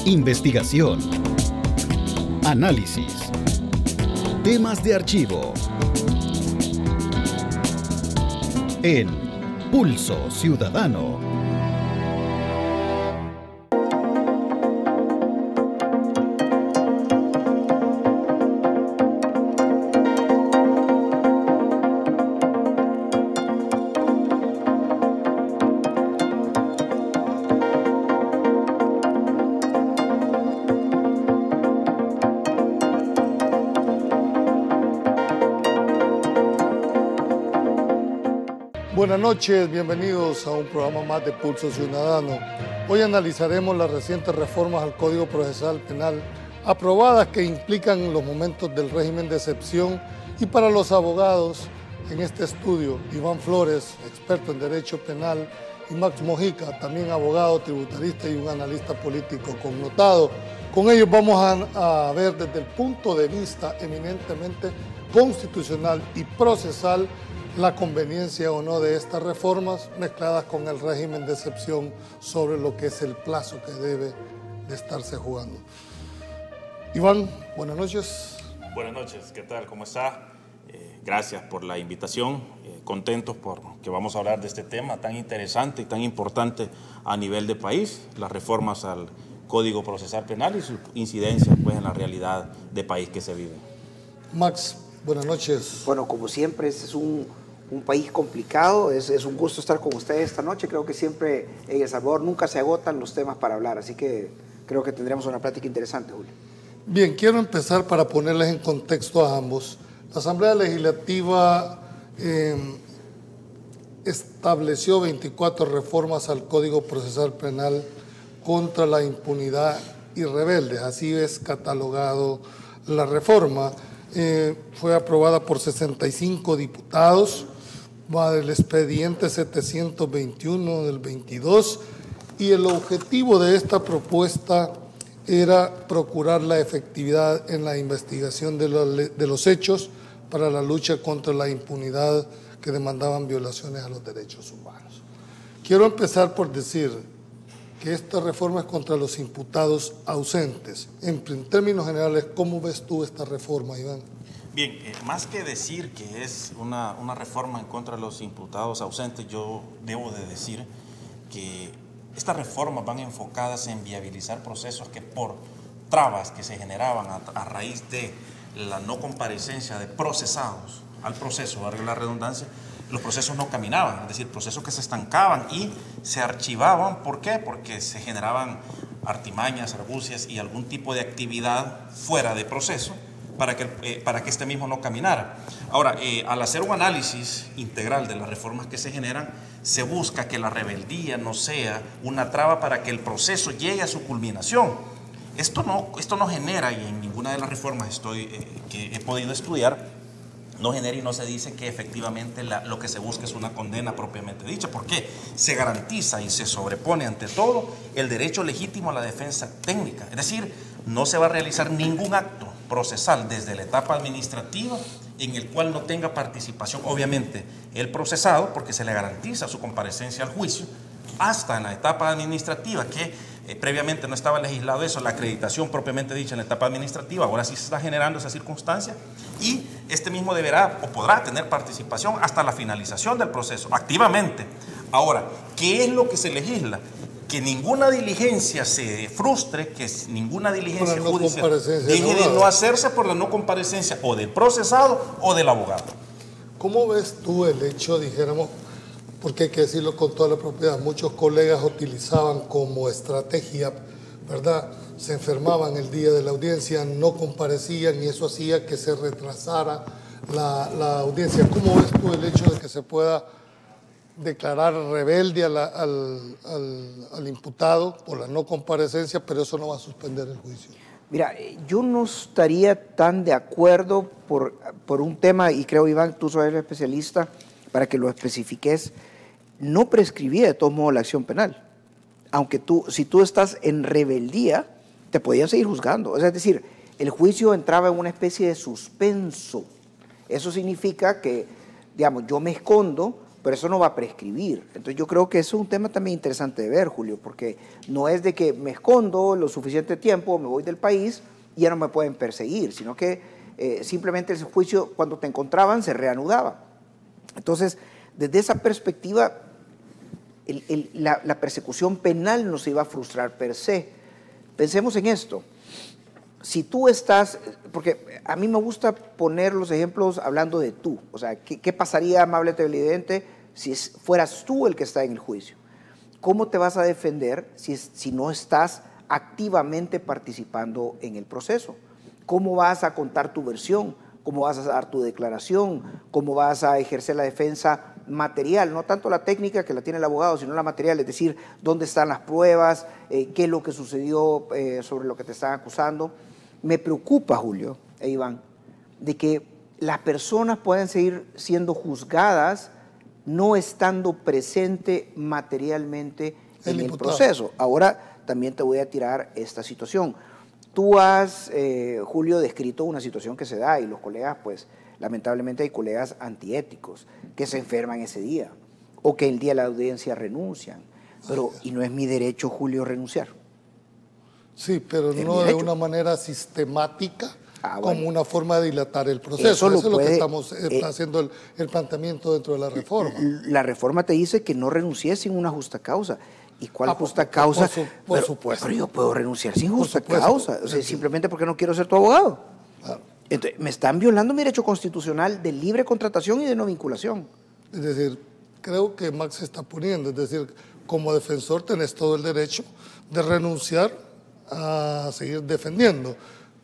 Investigación. Análisis. Temas de archivo. En Pulso Ciudadano. Buenas noches, bienvenidos a un programa más de Pulso Ciudadano. Hoy analizaremos las recientes reformas al Código Procesal Penal aprobadas que implican los momentos del régimen de excepción, y para los abogados en este estudio, Iván Flores, experto en Derecho Penal, y Max Mojica, también abogado, tributarista y un analista político connotado. Con ellos vamos a ver desde el punto de vista eminentemente constitucional y procesal la conveniencia o no de estas reformas mezcladas con el régimen de excepción sobre lo que es el plazo que debe de estarse jugando. Iván, buenas noches. Buenas noches, ¿qué tal? ¿Cómo está? Gracias por la invitación, contentos porque vamos a hablar de este tema tan interesante y tan importante a nivel de país, las reformas al Código Procesal Penal y su incidencia pues, en la realidad de país que se vive. Max, buenas noches. Bueno, como siempre, este es un país complicado, es un gusto estar con ustedes esta noche. Creo que siempre en El Salvador nunca se agotan los temas para hablar, así que creo que tendremos una plática interesante, Julio. Bien, quiero empezar para ponerles en contexto a ambos. La Asamblea Legislativa estableció 24 reformas al Código Procesal Penal contra la impunidad y rebeldes, así es catalogado la reforma. Fue aprobada por 65 diputados, va del expediente 721 del 22, y el objetivo de esta propuesta era procurar la efectividad en la investigación de los hechos para la lucha contra la impunidad que demandaban violaciones a los derechos humanos. Quiero empezar por decir que esta reforma es contra los imputados ausentes. En términos generales, ¿cómo ves tú esta reforma, Iván? Bien, más que decir que es una reforma en contra de los imputados ausentes, yo debo de decir que estas reformas van enfocadas en viabilizar procesos que por trabas que se generaban a raíz de la no comparecencia de procesados al proceso, valga la redundancia, los procesos no caminaban, es decir, procesos que se estancaban y se archivaban. ¿Por qué? Porque se generaban artimañas, argucias y algún tipo de actividad fuera de proceso para que este mismo no caminara. Ahora, al hacer un análisis integral de las reformas que se generan, se busca que la rebeldía no sea una traba para que el proceso llegue a su culminación. Esto no genera, y en ninguna de las reformas que he podido estudiar, no genera y no se dice que efectivamente lo que se busca es una condena propiamente dicha, porque se garantiza y se sobrepone ante todo el derecho legítimo a la defensa técnica. Es decir, no se va a realizar ningún acto procesal desde la etapa administrativa en el cual no tenga participación, obviamente, el procesado, porque se le garantiza su comparecencia al juicio, hasta en la etapa administrativa, que previamente no estaba legislado eso, la acreditación propiamente dicha en la etapa administrativa, ahora sí se está generando esa circunstancia, y este mismo deberá o podrá tener participación hasta la finalización del proceso, activamente. Ahora, ¿qué es lo que se legisla? Que ninguna diligencia se frustre, que ninguna diligencia judicial deje de no hacerse por la no comparecencia o del procesado o del abogado. ¿Cómo ves tú el hecho, dijéramos, porque hay que decirlo con toda la propiedad, muchos colegas utilizaban como estrategia, ¿verdad? Se enfermaban el día de la audiencia, no comparecían y eso hacía que se retrasara la audiencia. ¿Cómo ves tú el hecho de que se pueda declarar rebelde al imputado por la no comparecencia, pero eso no va a suspender el juicio? Mira, yo no estaría tan de acuerdo por un tema, y creo, Iván, tú sos el especialista, para que lo especifiques. No prescribía de todos modos la acción penal. Aunque si tú estás en rebeldía, te podían seguir juzgando. Es decir, el juicio entraba en una especie de suspenso. Eso significa que, digamos, yo me escondo pero eso no va a prescribir. Entonces yo creo que eso es un tema también interesante de ver, Julio, porque no es de que me escondo lo suficiente tiempo, me voy del país y ya no me pueden perseguir, sino que simplemente el juicio, cuando te encontraban, se reanudaba. Entonces, desde esa perspectiva, la persecución penal no se iba a frustrar per se. Pensemos en esto. Si tú estás, porque a mí me gusta poner los ejemplos hablando de tú, o sea, ¿qué pasaría, amable televidente, si fueras tú el que está en el juicio? ¿Cómo te vas a defender si no estás activamente participando en el proceso? ¿Cómo vas a contar tu versión? ¿Cómo vas a dar tu declaración? ¿Cómo vas a ejercer la defensa material? No tanto la técnica que la tiene el abogado, sino la material, es decir, dónde están las pruebas, qué es lo que sucedió sobre lo que te están acusando. Me preocupa, Julio e Iván, de que las personas puedan seguir siendo juzgadas no estando presente materialmente en el proceso. Ahora también te voy a tirar esta situación. Tú has, Julio, descrito una situación que se da y los colegas, pues, lamentablemente hay colegas antiéticos que se enferman ese día o que el día de la audiencia renuncian. Pero, ¿y no es mi derecho, Julio, renunciar? Sí, pero no de una manera sistemática, como una forma de dilatar el proceso. Eso es lo que estamos haciendo el planteamiento dentro de la reforma. La reforma te dice que no renuncies sin una justa causa. ¿Y cuál justa causa? Por supuesto. Pero yo puedo renunciar sin justa causa, o sea, simplemente porque no quiero ser tu abogado. Claro. Entonces, me están violando mi derecho constitucional de libre contratación y de no vinculación. Es decir, creo que Max se está poniendo, es decir, como defensor tenés todo el derecho de renunciar a seguir defendiendo.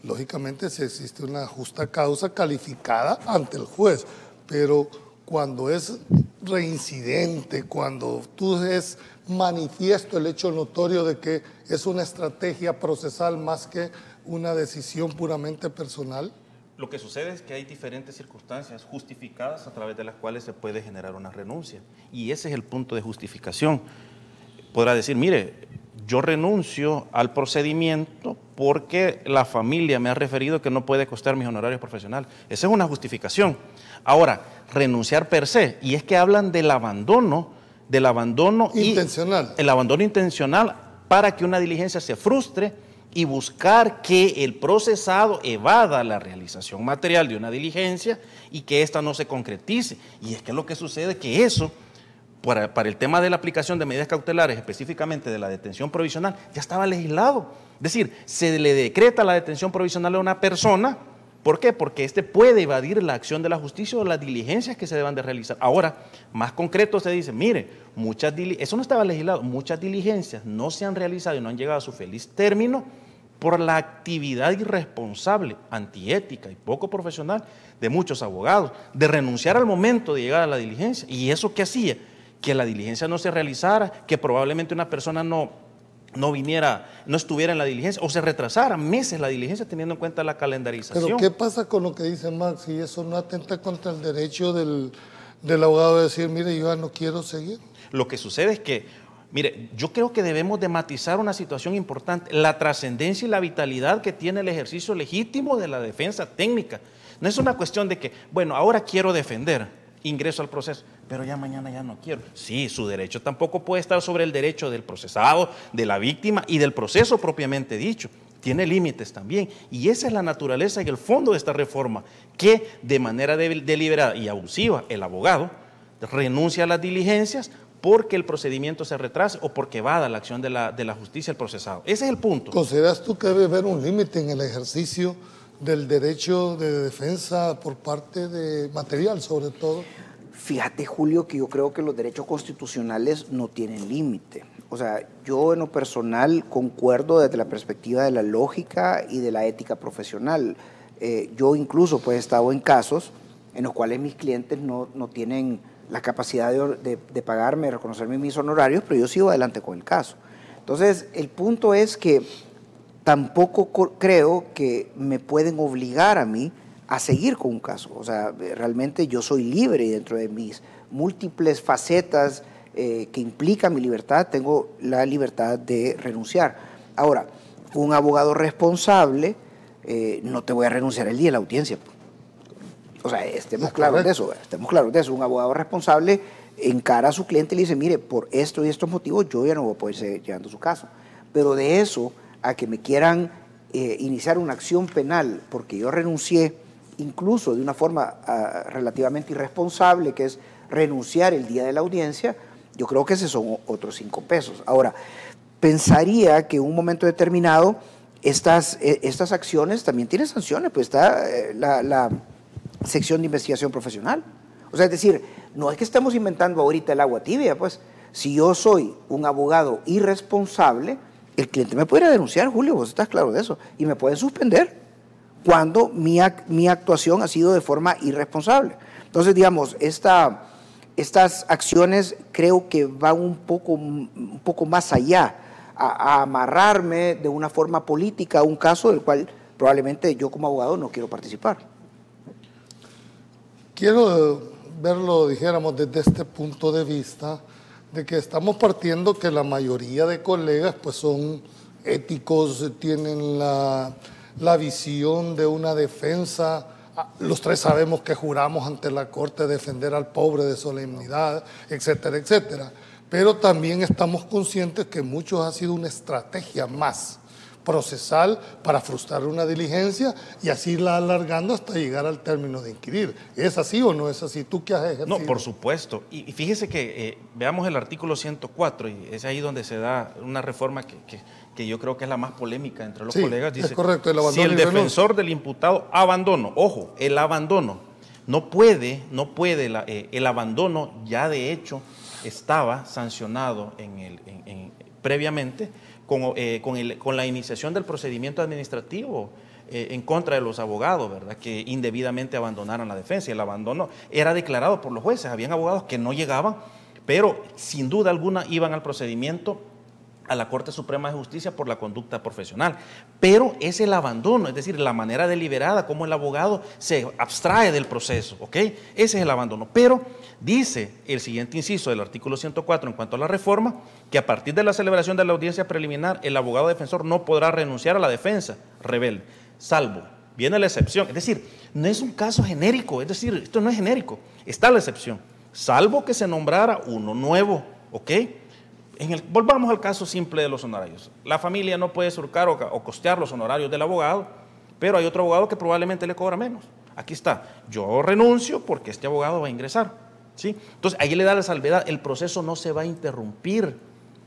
Lógicamente, si existe una justa causa calificada ante el juez, pero cuando es reincidente, cuando tú es manifiesto el hecho notorio de que es una estrategia procesal más que una decisión puramente personal. Lo que sucede es que hay diferentes circunstancias justificadas a través de las cuales se puede generar una renuncia. Y ese es el punto de justificación. Podrá decir, mire, yo renuncio al procedimiento porque la familia me ha referido que no puede costar mis honorarios profesionales. Esa es una justificación. Ahora, renunciar per se, y es que hablan del abandono intencional. El abandono intencional para que una diligencia se frustre y buscar que el procesado evada la realización material de una diligencia y que ésta no se concretice. Y es que lo que sucede es que eso, para el tema de la aplicación de medidas cautelares, específicamente de la detención provisional, ya estaba legislado. Es decir, se le decreta la detención provisional a una persona. ¿Por qué? Porque éste puede evadir la acción de la justicia o las diligencias que se deban de realizar. Ahora, más concreto se dice, mire, eso no estaba legislado, muchas diligencias no se han realizado y no han llegado a su feliz término por la actividad irresponsable, antiética y poco profesional de muchos abogados, de renunciar al momento de llegar a la diligencia. ¿Y eso qué hacía? Que la diligencia no se realizara, que probablemente una persona no estuviera en la diligencia o se retrasara meses la diligencia teniendo en cuenta la calendarización. Pero ¿qué pasa con lo que dice Max? Si eso no atenta contra el derecho del abogado de decir, mire, yo ya no quiero seguir. Lo que sucede es que, mire, yo creo que debemos de matizar una situación importante, la trascendencia y la vitalidad que tiene el ejercicio legítimo de la defensa técnica. No es una cuestión de que, bueno, ahora quiero defender, ingreso al proceso, pero ya mañana ya no quiero. Sí, su derecho tampoco puede estar sobre el derecho del procesado, de la víctima y del proceso propiamente dicho. Tiene límites también. Y esa es la naturaleza y el fondo de esta reforma, que de manera deliberada y abusiva el abogado renuncia a las diligencias porque el procedimiento se retrase o porque evada la acción de la justicia el procesado. Ese es el punto. ¿Consideras tú que debe haber un límite en el ejercicio del derecho de defensa por parte de material, sobre todo? Fíjate, Julio, que yo creo que los derechos constitucionales no tienen límite. O sea, yo en lo personal concuerdo desde la perspectiva de la lógica y de la ética profesional. Yo incluso pues he estado en casos en los cuales mis clientes no tienen la capacidad de pagarme, reconocerme mis honorarios, pero yo sigo adelante con el caso. Entonces, el punto es que tampoco creo que me pueden obligar a mí a seguir con un caso. O sea, realmente yo soy libre dentro de mis múltiples facetas que implican mi libertad, tengo la libertad de renunciar. Ahora, un abogado responsable, no te voy a renunciar el día de la audiencia. O sea, estemos claros de eso. Un abogado responsable encara a su cliente y le dice, mire, por esto y estos motivos yo ya no voy a poder seguir llevando su caso. Pero de eso a que me quieran iniciar una acción penal porque yo renuncié, incluso de una forma relativamente irresponsable, que es renunciar el día de la audiencia, yo creo que esos son otros 5 pesos. Ahora, pensaría que en un momento determinado estas acciones también tienen sanciones, pues está la sección de investigación profesional. O sea, es decir, no es que estemos inventando ahorita el agua tibia, pues si yo soy un abogado irresponsable, el cliente me puede denunciar, Julio, vos estás claro de eso, y me pueden suspender cuando mi actuación ha sido de forma irresponsable. Entonces, digamos, estas acciones creo que van un poco más allá, a amarrarme de una forma política a un caso del cual probablemente yo como abogado no quiero participar. Quiero verlo, dijéramos, desde este punto de vista, de que estamos partiendo que la mayoría de colegas pues son éticos, tienen la visión de una defensa. Los 3 sabemos que juramos ante la Corte defender al pobre de solemnidad, etcétera, etcétera. Pero también estamos conscientes que muchos ha sido una estrategia más procesal para frustrar una diligencia y así irla alargando hasta llegar al término de inquirir. ¿Es así o no es así? ¿Tú qué has ejercido? No, por supuesto. Y fíjese que veamos el artículo 104, y es ahí donde se da una reforma que yo creo que es la más polémica entre los colegas. Dice, es correcto, el abandono si el defensor del imputado abandono, ojo, el abandono, no puede el abandono ya de hecho estaba sancionado previamente con la iniciación del procedimiento administrativo en contra de los abogados, ¿verdad?, que indebidamente abandonaron la defensa. Y el abandono era declarado por los jueces. Habían abogados que no llegaban, pero sin duda alguna iban al procedimiento a la Corte Suprema de Justicia por la conducta profesional. Pero es el abandono, es decir, la manera deliberada como el abogado se abstrae del proceso, ¿ok? Ese es el abandono. Pero dice el siguiente inciso del artículo 104 en cuanto a la reforma, que a partir de la celebración de la audiencia preliminar, el abogado defensor no podrá renunciar a la defensa rebelde, salvo, viene la excepción, es decir, no es un caso genérico, es decir, esto no es genérico, está la excepción, salvo que se nombrara uno nuevo, ¿ok? Volvamos al caso simple de los honorarios. La familia no puede surcar o costear los honorarios del abogado, pero hay otro abogado que probablemente le cobra menos. Aquí está, yo renuncio porque este abogado va a ingresar, ¿sí? Entonces, ahí le da la salvedad, el proceso no se va a interrumpir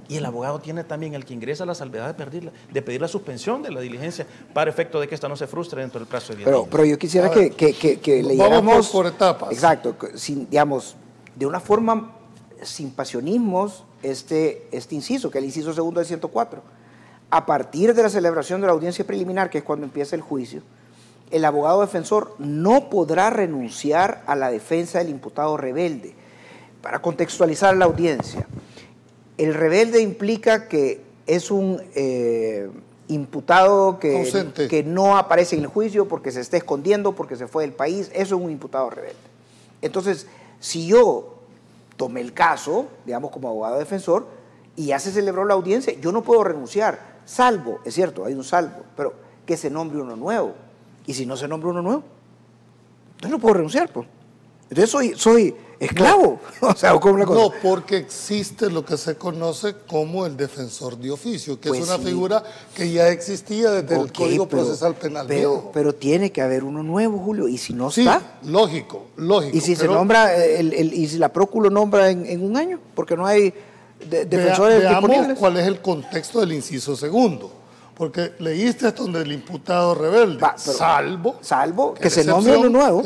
y el abogado tiene también, el que ingresa, la salvedad de pedir la suspensión de la diligencia para efecto de que esta no se frustre dentro del plazo de 10 días. Pero yo quisiera que leyéramos... Vamos por etapas. Exacto, digamos, de una forma sin pasionismos, este inciso, que es el inciso segundo del 104. A partir de la celebración de la audiencia preliminar, que es cuando empieza el juicio, el abogado defensor no podrá renunciar a la defensa del imputado rebelde. Para contextualizar la audiencia, el rebelde implica que es un imputado que no aparece en el juicio porque se está escondiendo, porque se fue del país. Eso es un imputado rebelde. Entonces, si yo tomé el caso, digamos, como abogado defensor, y ya se celebró la audiencia, yo no puedo renunciar, salvo, es cierto, hay un salvo, pero que se nombre uno nuevo. Y si no se nombra uno nuevo, entonces no puedo renunciar, pues. Entonces soy esclavo. No, o sea, ¿cómo una cosa? No, porque existe lo que se conoce como el defensor de oficio, que pues es una figura que ya existía desde el Código Procesal Penal. Pero tiene que haber uno nuevo, Julio, y si no sí, está... lógico. Y si se nombra, y si la Procuro lo nombra en un año, porque no hay defensores disponibles. Veamos cuál es el contexto del inciso segundo. Porque leíste esto donde el imputado rebelde, salvo que se nombre uno nuevo.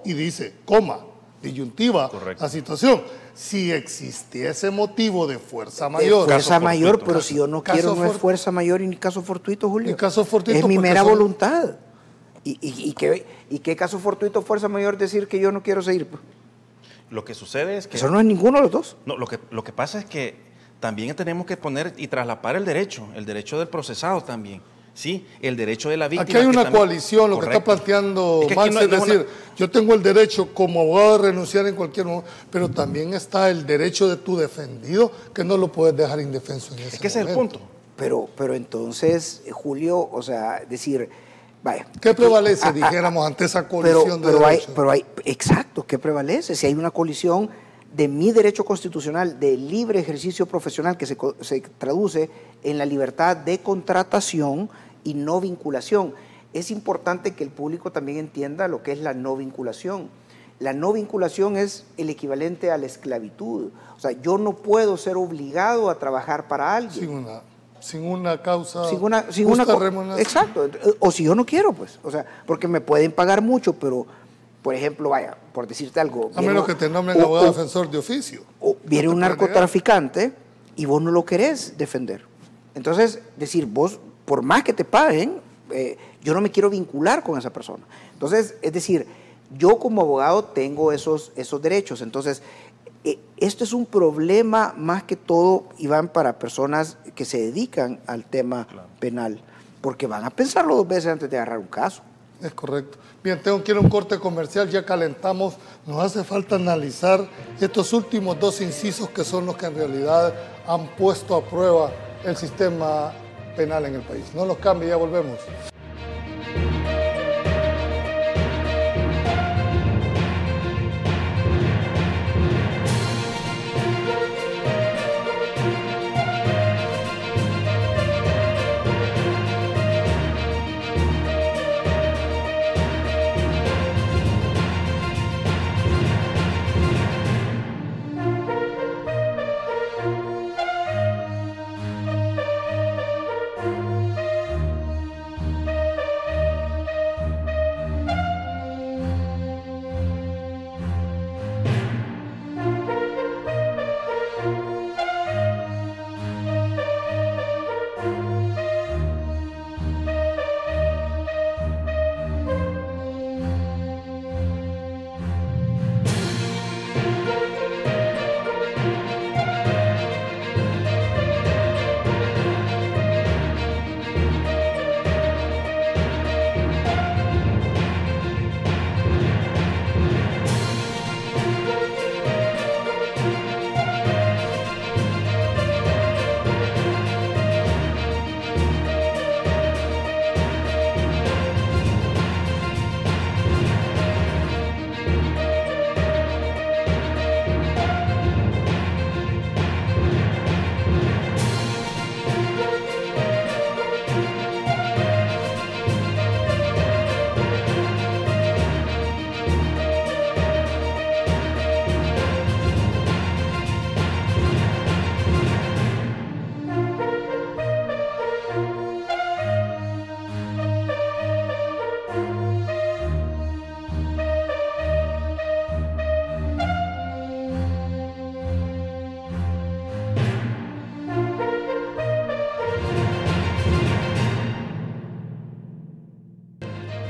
Y dice, coma, disyuntiva, correcto, la situación. Si existiese motivo de fuerza mayor. Fuerza mayor, pero si yo no quiero, no es fuerza mayor y ni caso fortuito, Julio. Ni caso fortuito. Es mi mera voluntad. ¿Y qué caso fortuito, fuerza mayor decir que yo no quiero seguir? Lo que sucede es que... Eso no es ninguno de los dos. No, lo que pasa es que también tenemos que poner y traslapar el derecho del procesado también, ¿sí? El derecho de la víctima. Aquí hay una coalición, lo correcto, que está planteando Max, es decir, yo tengo el derecho como abogado de renunciar en cualquier momento, pero también está el derecho de tu defendido, que no lo puedes dejar indefenso en ese momento. Es que ese es el punto. Pero entonces, Julio, o sea, decir... Vaya, ¿qué prevalece, dijéramos, ante esa colisión de derechos? Exacto, ¿qué prevalece? Si hay una colisión de mi derecho constitucional de libre ejercicio profesional, que se traduce en la libertad de contratación y no vinculación. Es importante que el público también entienda lo que es la no vinculación. La no vinculación es el equivalente a la esclavitud. O sea, yo no puedo ser obligado a trabajar para alguien. Sin una causa justa remuneración. Exacto. O si yo no quiero, pues. O sea, porque me pueden pagar mucho, pero, por ejemplo, vaya, por decirte algo. A menos que te nombren abogado defensor de oficio. O viene un narcotraficante y vos no lo querés defender. Entonces, decir, vos, por más que te paguen, yo no me quiero vincular con esa persona. Entonces, es decir, yo como abogado tengo esos derechos. Entonces, esto es un problema más que todo, Iván, para personas que se dedican al tema penal, porque van a pensarlo 2 veces antes de agarrar un caso. Es correcto. Bien, tengo que ir a un corte comercial, ya calentamos. Nos hace falta analizar estos últimos 2 incisos que son los que en realidad han puesto a prueba el sistema penal en el país. No los cambie, ya volvemos.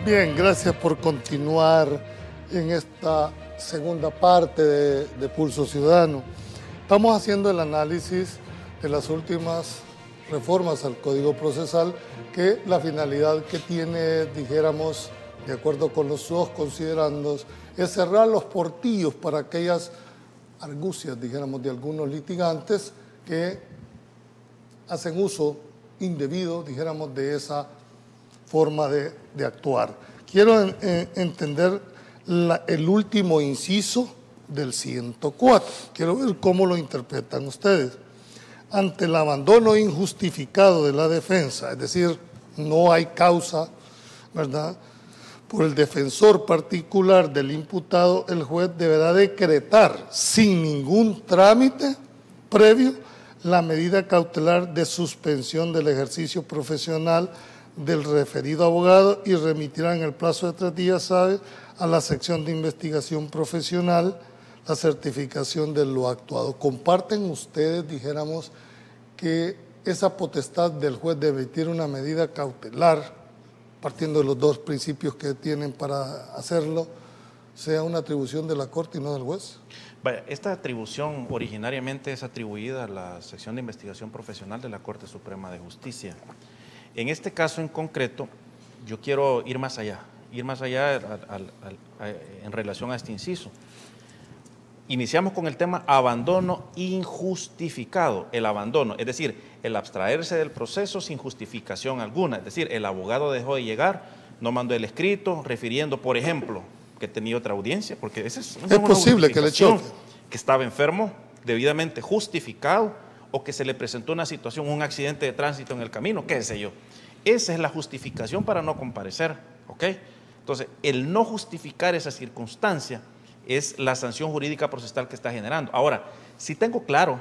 Bien, gracias por continuar en esta segunda parte de Pulso Ciudadano. Estamos haciendo el análisis de las últimas reformas al Código Procesal, que la finalidad que tiene, dijéramos, de acuerdo con los dos considerandos, es cerrar los portillos para aquellas argucias, dijéramos, de algunos litigantes que hacen uso indebido, dijéramos, de esa forma de actuar. Quiero entender el último inciso del 104. Quiero ver cómo lo interpretan ustedes. Ante el abandono injustificado de la defensa, es decir, no hay causa, ¿verdad?, por el defensor particular del imputado, el juez deberá decretar sin ningún trámite previo la medida cautelar de suspensión del ejercicio profesional del referido abogado y remitirá en el plazo de 3 días, ¿sabe?, a la sección de investigación profesional la certificación de lo actuado. ¿Comparten ustedes, dijéramos, que esa potestad del juez de emitir una medida cautelar, partiendo de los 2 principios que tienen para hacerlo, sea una atribución de la Corte y no del juez? Vaya, esta atribución originariamente es atribuida a la sección de investigación profesional de la Corte Suprema de Justicia. En este caso en concreto, yo quiero ir más allá en relación a este inciso. Iniciamos con el tema abandono injustificado. El abandono, es decir, el abstraerse del proceso sin justificación alguna. Es decir, el abogado dejó de llegar, no mandó el escrito, refiriendo, por ejemplo, que tenía otra audiencia, porque ese es posible que le choque. que estaba enfermo, debidamente justificado, o que se le presentó una situación, un accidente de tránsito en el camino, qué sé yo. Esa es la justificación para no comparecer, ¿ok? Entonces, el no justificar esa circunstancia es la sanción jurídica procesal que está generando. Ahora, sí tengo claro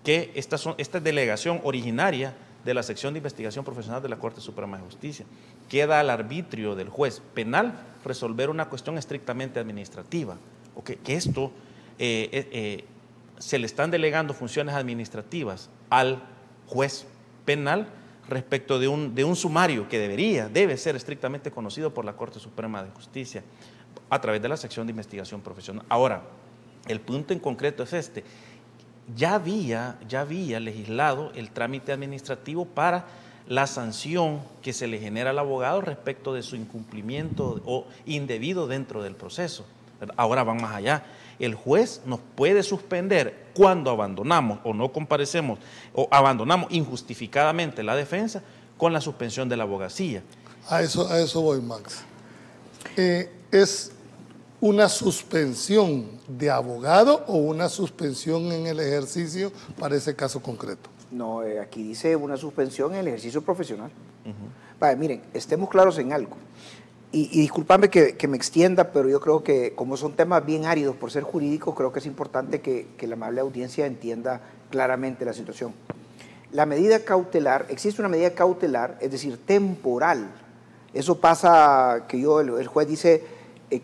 que esta es delegación originaria de la sección de investigación profesional de la Corte Suprema de Justicia. Queda al arbitrio del juez penal resolver una cuestión estrictamente administrativa, ¿ok? Que esto se le están delegando funciones administrativas al juez penal respecto de un sumario que debe ser estrictamente conocido por la Corte Suprema de Justicia a través de la sección de investigación profesional. Ahora, el punto en concreto es este: ya había legislado el trámite administrativo para la sanción que se le genera al abogado respecto de su incumplimiento o indebido dentro del proceso. Ahora van más allá. El juez nos puede suspender cuando abandonamos o no comparecemos o abandonamos injustificadamente la defensa con la suspensión de la abogacía. A eso voy, Max. ¿Es una suspensión de abogado o una suspensión en el ejercicio para ese caso concreto? No, aquí dice una suspensión en el ejercicio profesional. Vale, miren, estemos claros en algo. Y discúlpame que me extienda, pero yo creo que como son temas bien áridos por ser jurídicos, creo que es importante que la amable audiencia entienda claramente la situación. La medida cautelar, existe una medida cautelar, es decir, temporal. Eso pasa que el juez dice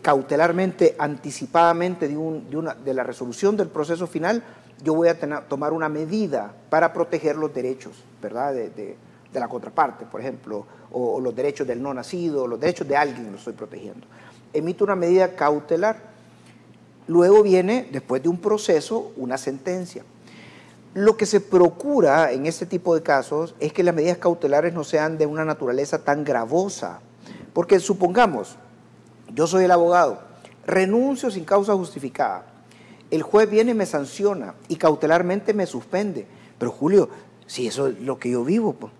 cautelarmente, anticipadamente de la resolución del proceso final, yo voy a tomar una medida para proteger los derechos, ¿verdad?, de la contraparte, por ejemplo, o los derechos del no nacido, los derechos de alguien los estoy protegiendo. Emito una medida cautelar. Luego viene, después de un proceso, una sentencia. Lo que se procura en este tipo de casos es que las medidas cautelares no sean de una naturaleza tan gravosa. Porque supongamos, yo soy el abogado, renuncio sin causa justificada, el juez viene y me sanciona y cautelarmente me suspende. Pero Julio, si eso es lo que yo vivo, pues,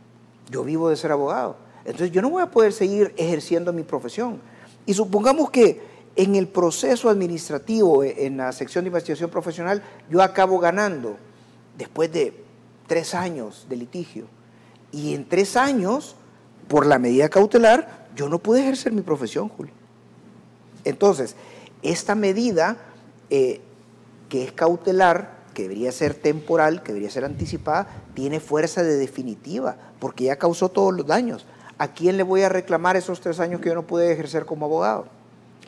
yo vivo de ser abogado. Entonces yo no voy a poder seguir ejerciendo mi profesión. Y supongamos que en el proceso administrativo, en la sección de investigación profesional, yo acabo ganando después de 3 años de litigio. Y en 3 años, por la medida cautelar, yo no pude ejercer mi profesión, Julio. Entonces, esta medida que es cautelar, que debería ser temporal, que debería ser anticipada, tiene fuerza de definitiva, porque ya causó todos los daños. ¿A quién le voy a reclamar esos 3 años que yo no pude ejercer como abogado?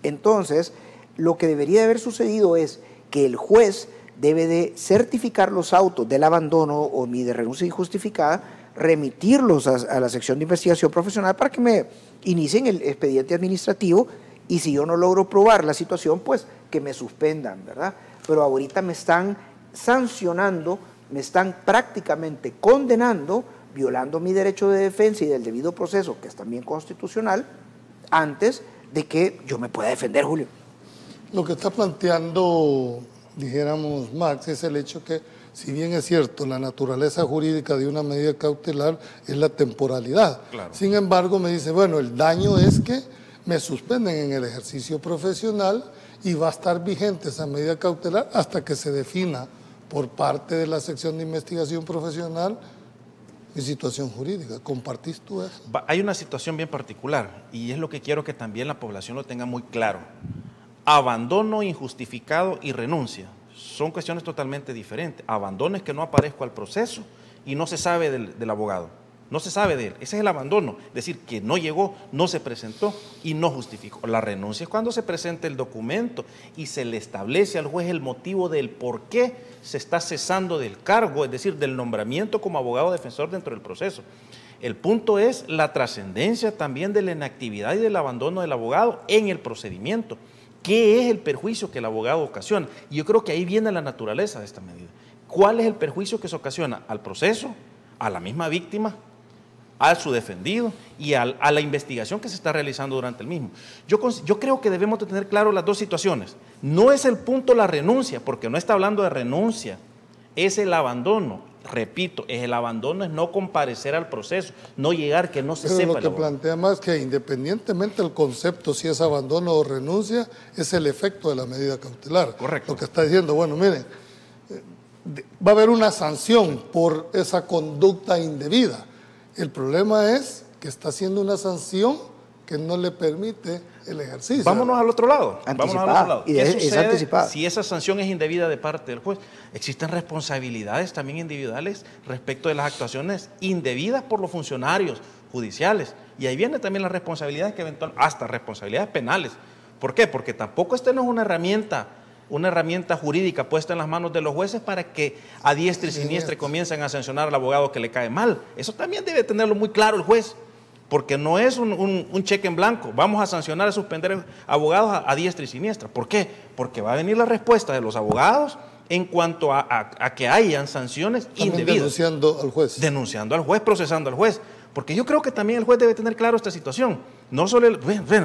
Entonces, lo que debería de haber sucedido es que el juez debe de certificar los autos del abandono o mi de renuncia injustificada, remitirlos a la sección de investigación profesional para que me inicien el expediente administrativo, y si yo no logro probar la situación, pues que me suspendan, ¿verdad? Pero ahorita me están sancionando, me están prácticamente condenando, violando mi derecho de defensa y del debido proceso, que es también constitucional, antes de que yo me pueda defender, Julio. Lo que está planteando, dijéramos, Max, es el hecho que, si bien es cierto, la naturaleza jurídica de una medida cautelar es la temporalidad. Claro. Sin embargo, me dice, bueno, el daño es que me suspenden en el ejercicio profesional y va a estar vigente esa medida cautelar hasta que se defina por parte de la sección de investigación profesional mi situación jurídica. ¿Compartís tú eso? Hay una situación bien particular y es lo que quiero que también la población lo tenga muy claro. Abandono injustificado y renuncia son cuestiones totalmente diferentes. Abandono es que no aparezco al proceso y no se sabe del abogado. No se sabe de él, ese es el abandono, es decir, que no llegó, no se presentó y no justificó. La renuncia es cuando se presenta el documento y se le establece al juez el motivo del por qué se está cesando del cargo, es decir, del nombramiento como abogado defensor dentro del proceso. El punto es la trascendencia también de la inactividad y del abandono del abogado en el procedimiento. ¿Qué es el perjuicio que el abogado ocasiona? Y yo creo que ahí viene la naturaleza de esta medida. ¿Cuál es el perjuicio que se ocasiona al proceso, a la misma víctima, a su defendido y a la investigación que se está realizando durante el mismo? Yo creo que debemos de tener claro las dos situaciones. No es el punto la renuncia, porque no está hablando de renuncia, es el abandono. repito, el abandono es no comparecer al proceso, no llegar, que no se Pero sepa. lo que plantea más que independientemente del concepto, si es abandono o renuncia, es el efecto de la medida cautelar. Correcto. Lo que está diciendo, bueno, miren, va a haber una sanción por esa conducta indebida. El problema es que está haciendo una sanción que no le permite el ejercicio. Vámonos al otro lado. Anticipada. Vámonos al otro lado. Y ¿Qué es sucede anticipada. si esa sanción es indebida de parte del juez? Existen responsabilidades también individuales respecto de las actuaciones indebidas por los funcionarios judiciales. Y ahí viene también las responsabilidades que eventualmente, hasta responsabilidades penales. ¿Por qué? Porque tampoco esta no es una herramienta jurídica puesta en las manos de los jueces para que a diestra y siniestra comiencen a sancionar al abogado que le cae mal. Eso también debe tenerlo muy claro el juez, porque no es un cheque en blanco. Vamos a sancionar, a suspender abogados a diestra y siniestra. ¿Por qué? Porque va a venir la respuesta de los abogados en cuanto a que hayan sanciones También indebidas. denunciando al juez. Denunciando al juez, procesando al juez. Porque yo creo que también el juez debe tener claro esta situación. No solo,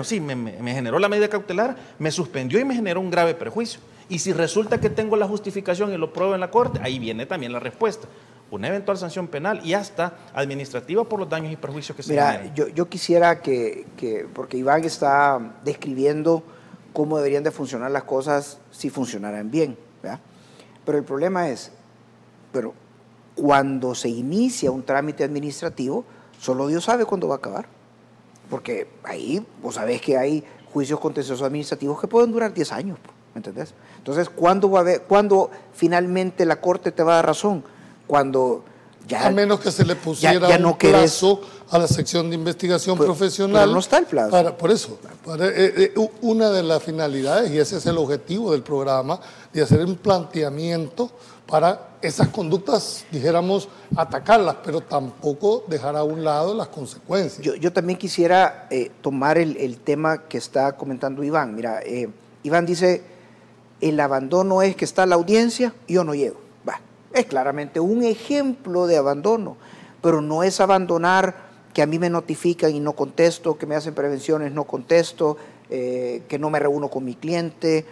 sí, me generó la medida cautelar, me suspendió y me generó un grave perjuicio. Y si resulta que tengo la justificación y lo pruebo en la corte, ahí viene también la respuesta. Una eventual sanción penal y hasta administrativa por los daños y perjuicios que se generen. Yo quisiera porque Iván está describiendo cómo deberían de funcionar las cosas si funcionaran bien, ¿verdad? Pero el problema es, pero cuando se inicia un trámite administrativo, solo Dios sabe cuándo va a acabar. Porque ahí, vos sabés que hay juicios contenciosos administrativos que pueden durar 10 años, ¿me entendés? Entonces, ¿cuándo finalmente la Corte te va a dar razón? Cuando ya... A menos que se le pusiera ya no un plazo a la sección de investigación profesional. Pero no está el plazo. Por eso, una de las finalidades, y ese es el objetivo del programa, de hacer un planteamiento para esas conductas, dijéramos, atacarlas, pero tampoco dejar a un lado las consecuencias. Yo también quisiera tomar el tema que está comentando Iván. Mira, Iván dice, el abandono es que está la audiencia y yo no llego. Es claramente un ejemplo de abandono, pero no es abandonar que a mí me notifican y no contesto, que me hacen prevenciones, no contesto, que no me reúno con mi cliente.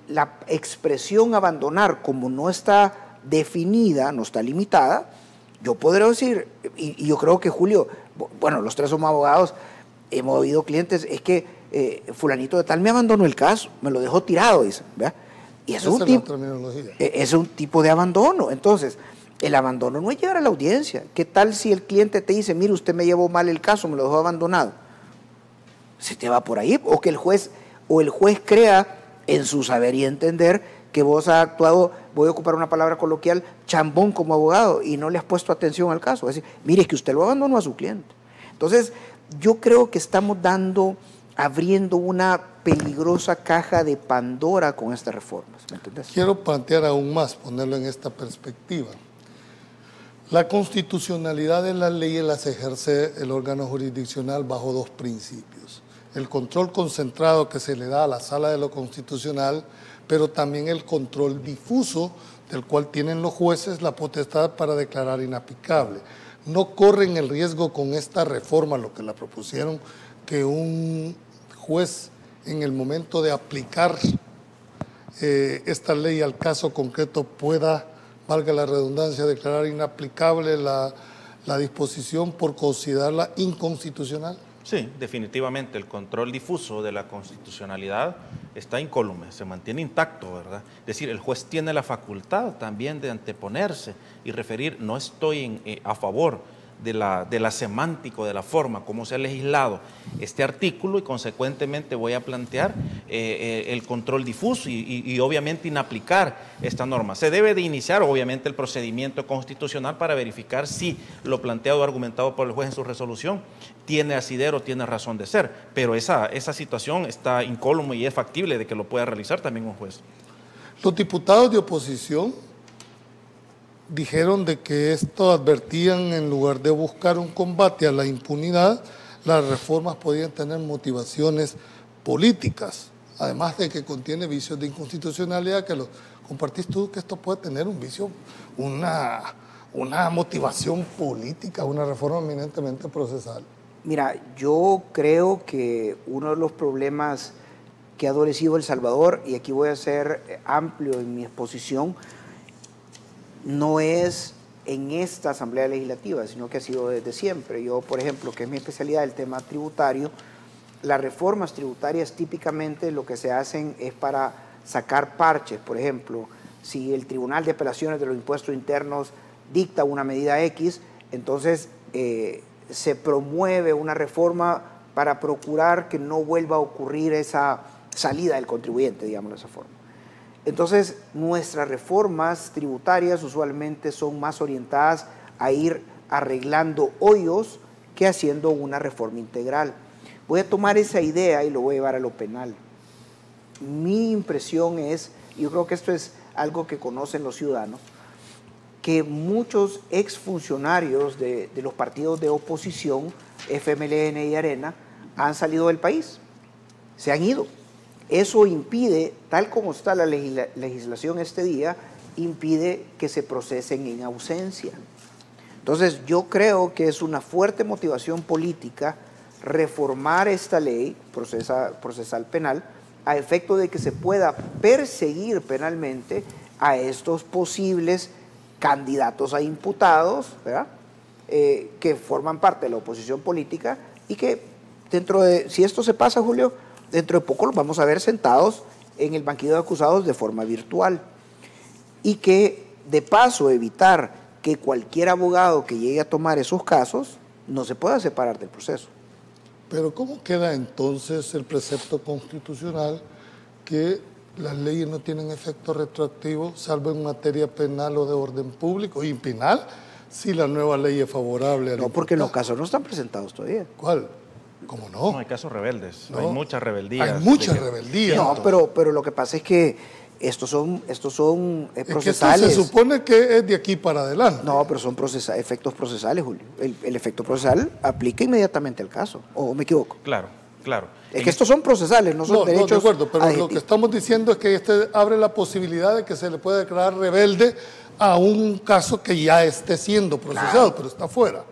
La expresión abandonar, como no está definida, no está limitada, yo podría decir, y yo creo que Julio, bueno, los tres somos abogados, hemos oído clientes, es que fulanito de tal me abandonó el caso, me lo dejó tirado, dicen, ¿verdad? Y es un tipo de abandono. Entonces, el abandono no es llegar a la audiencia. ¿Qué tal si el cliente te dice, mire, usted me llevó mal el caso, me lo dejó abandonado? Se te va por ahí. O que el juez crea en su saber y entender que vos has actuado, voy a ocupar una palabra coloquial, chambón como abogado y no le has puesto atención al caso. Es decir, mire, es que usted lo abandonó a su cliente. Entonces, yo creo que estamos abriendo una peligrosa caja de Pandora con estas reformas, ¿me entendés? Quiero plantear aún más, ponerlo en esta perspectiva. La constitucionalidad de las leyes las ejerce el órgano jurisdiccional bajo dos principios. El control concentrado que se le da a la Sala de lo Constitucional, pero también el control difuso del cual tienen los jueces la potestad para declarar inaplicable. No corren el riesgo con esta reforma, lo que la propusieron, que un juez en el momento de aplicar esta ley al caso concreto pueda, valga la redundancia, declarar inaplicable la disposición por considerarla inconstitucional? Sí, definitivamente el control difuso de la constitucionalidad está incólume, se mantiene intacto, ¿verdad? Es decir, el juez tiene la facultad también de anteponerse y referir, no estoy a favor de la semántica, de la forma, como se ha legislado este artículo y consecuentemente voy a plantear el control difuso y obviamente inaplicar esta norma. Se debe de iniciar obviamente el procedimiento constitucional para verificar si lo planteado o argumentado por el juez en su resolución tiene asidero, tiene razón de ser, pero esa situación está incólume y es factible de que lo pueda realizar también un juez. Los diputados de oposición dijeron de que esto advertían, en lugar de buscar un combate a la impunidad, las reformas podían tener motivaciones políticas, además de que contiene vicios de inconstitucionalidad, que lo compartís tú, que esto puede tener un vicio, una motivación política, una reforma eminentemente procesal. Mira, yo creo que uno de los problemas que ha adolecido El Salvador, y aquí voy a ser amplio en mi exposición, no es en esta Asamblea Legislativa, sino que ha sido desde siempre. Yo, por ejemplo, que es mi especialidad, el tema tributario, las reformas tributarias típicamente lo que se hacen es para sacar parches. Por ejemplo, si el Tribunal de Apelaciones de los Impuestos Internos dicta una medida X, entonces se promueve una reforma para procurar que no vuelva a ocurrir esa salida del contribuyente, digamos de esa forma. Entonces, nuestras reformas tributarias usualmente son más orientadas a ir arreglando hoyos que haciendo una reforma integral. Voy a tomar esa idea y lo voy a llevar a lo penal. Mi impresión es, yo creo que esto es algo que conocen los ciudadanos, que muchos exfuncionarios de los partidos de oposición, FMLN y Arena, han salido del país, se han ido. Eso impide, tal como está la legislación este día, impide que se procesen en ausencia. Entonces, yo creo que es una fuerte motivación política reformar esta ley procesal penal a efecto de que se pueda perseguir penalmente a estos posibles candidatos a imputados, ¿verdad? Que forman parte de la oposición política y que dentro de, si esto se pasa, Julio, dentro de poco los vamos a ver sentados en el banquillo de acusados de forma virtual. Y que, de paso, evitar que cualquier abogado que llegue a tomar esos casos no se pueda separar del proceso. Pero ¿cómo queda entonces el precepto constitucional que las leyes no tienen efecto retroactivo, salvo en materia penal o de orden público y penal, si la nueva ley es favorable al No, porque los casos no están presentados todavía. ¿Cuál? ¿Cómo no? No, hay casos rebeldes, No. hay muchas rebeldías. Hay muchas rebeldías. No, pero lo que pasa es que estos son procesales. Es que esto se supone que es de aquí para adelante. No, pero son efectos procesales, Julio. El efecto procesal aplica inmediatamente al caso, ¿o me equivoco? Claro, claro. Es que estos son procesales, no son derechos. No, de acuerdo, pero adjetivos. lo que estamos diciendo es que este abre la posibilidad de que se le pueda declarar rebelde a un caso que ya esté siendo procesado, pero está fuera.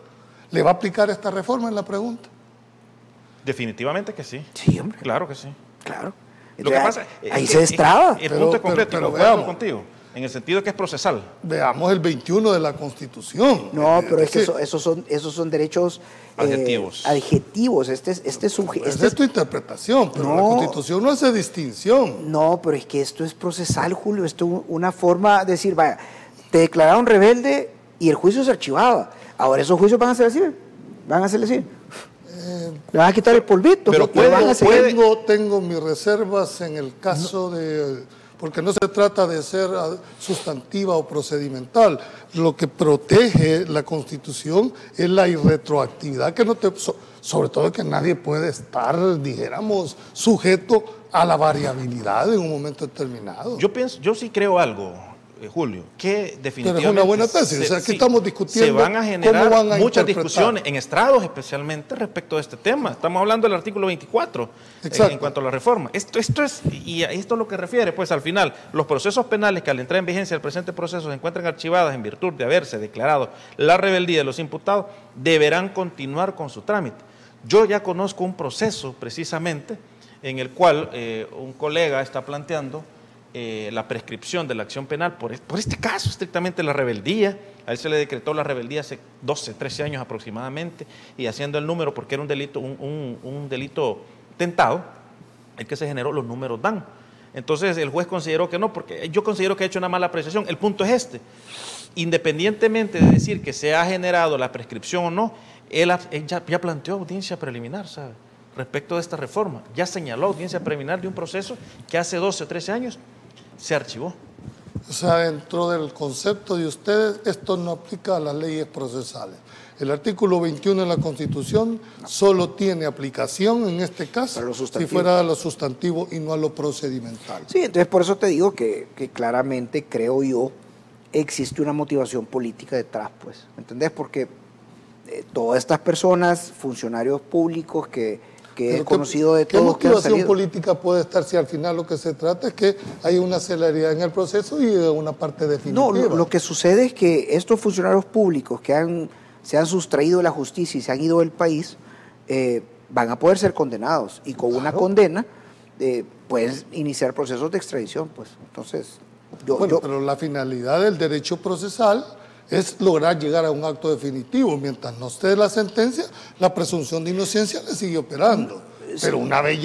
¿Le va a aplicar esta reforma en la pregunta? Definitivamente que sí. Sí, hombre. Claro que sí. Claro. Lo que pasa ahí se destraba. El punto es concreto, pero concuerdo veamos. contigo, en el sentido que es procesal. Veamos el 21 de la Constitución. No, pero es que decir, esos son derechos Adjetivos. adjetivos. Esa es tu interpretación, pero la Constitución no hace distinción. No, pero es que esto es procesal, Julio. Esto es una forma de decir, vaya, te declararon rebelde y el juicio se archivaba. Ahora esos juicios van a ser así, van a ser así. Le van a quitar el polvito. Pero tengo mis reservas en el caso de... Porque no se trata de ser sustantiva o procedimental. Lo que protege la Constitución es la irretroactividad, que no te, sobre todo que nadie puede estar, dijéramos, sujeto a la variabilidad en un momento determinado. Yo sí creo algo, Julio, que definitivamente... Pero es una buena tesis, o sea, aquí estamos discutiendo se van a generar cómo van a muchas interpretar. discusiones en estrados especialmente respecto a este tema. Estamos hablando del artículo 24 en cuanto a la reforma. Esto es, y a esto es lo que refiere, pues al final, los procesos penales que al entrar en vigencia el presente proceso se encuentran archivadas en virtud de haberse declarado la rebeldía de los imputados, deberán continuar con su trámite. Yo ya conozco un proceso precisamente en el cual un colega está planteando la prescripción de la acción penal por este caso, estrictamente la rebeldía. A él se le decretó la rebeldía hace 12, 13 años aproximadamente, y haciendo el número, porque era un delito tentado, el que se generó, los números dan. Entonces el juez consideró que no, porque yo considero que ha hecho una mala apreciación. El punto es este: independientemente de decir que se ha generado la prescripción o no, él ya planteó audiencia preliminar, ¿sabe?, respecto de esta reforma. Ya señaló audiencia preliminar de un proceso que hace 12 o 13 años se archivó. O sea, dentro del concepto de ustedes, esto no aplica a las leyes procesales. El artículo 21 de la Constitución solo tiene aplicación en este caso si fuera a lo sustantivo y no a lo procedimental. Sí, entonces por eso te digo que claramente, creo yo, existe una motivación política detrás, pues, ¿me entendés? Porque todas estas personas, funcionarios públicos que he conocido de todos, ¿qué motivación política puede estar si al final lo que se trata es que hay una celeridad en el proceso y una parte definitiva? No, lo que sucede es que estos funcionarios públicos que se han sustraído de la justicia y se han ido del país, van a poder ser condenados, y con una condena pueden iniciar procesos de extradición, pues. Entonces, Pero la finalidad del derecho procesal es lograr llegar a un acto definitivo. Mientras no esté la sentencia, la presunción de inocencia le sigue operando. Sí. Pero una vez